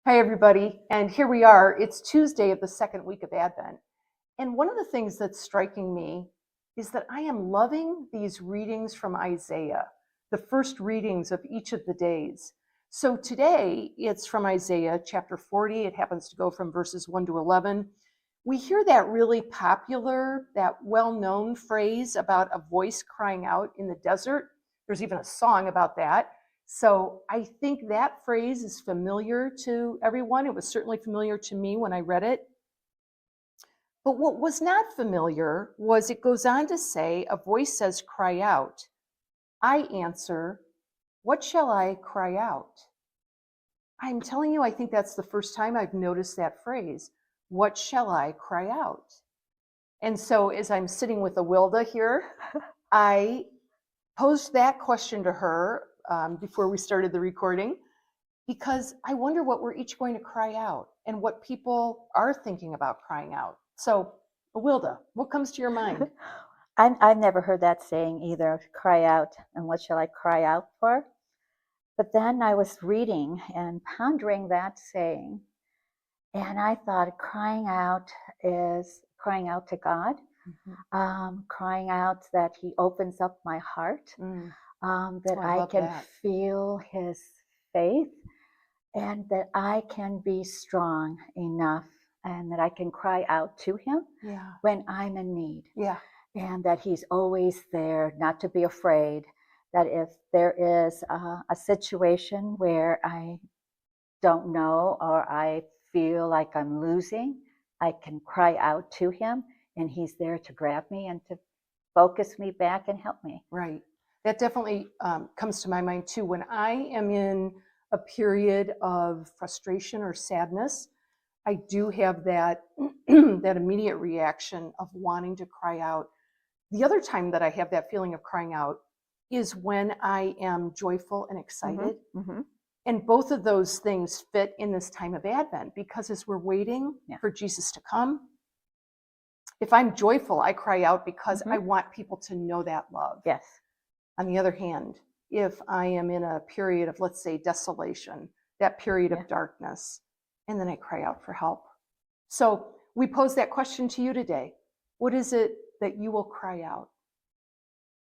Hi, everybody. And here we are. It's Tuesday of the second week of Advent. And one of the things that's striking me is that I am loving these readings from Isaiah, the first readings of each of the days. So today it's from Isaiah chapter 40. It happens to go from verses 1 to 11. We hear that really popular, that well-known phrase about a voice crying out in the desert. There's even a song about that. So I think that phrase is familiar to everyone. It was certainly familiar to me when I read it. But what was not familiar was it goes on to say, a voice says, cry out. I answer, what shall I cry out? I'm telling you, I think that's the first time I've noticed that phrase. What shall I cry out? And so as I'm sitting with Awilda here, I posed that question to her before we started the recording, because I wonder what we're each going to cry out and what people are thinking about crying out. So, Awilda, what comes to your mind? I've never heard that saying either, cry out, and what shall I cry out for? But then I was reading and pondering that saying, and I thought crying out is crying out to God, crying out that He opens up my heart, that I I love can that. feel His faith, and that I can be strong enough, and that I can cry out to Him Yeah. when I'm in need. Yeah. And that He's always there, not to be afraid, that if there is a situation where I don't know or I feel like I'm losing, I can cry out to Him, and He's there to grab me and to focus me back and help me. Right. That definitely comes to my mind too. When I am in a period of frustration or sadness, I do have that that immediate reaction of wanting to cry out. The other time that I have that feeling of crying out is when I am joyful and excited. Mm-hmm. And both of those things fit in this time of Advent, because as we're waiting for Jesus to come, if I'm joyful, I cry out because I want people to know that love. Yes. On the other hand, if I am in a period of, let's say, desolation, that period of darkness, and then I cry out for help. So we pose that question to you today. What is it that you will cry out?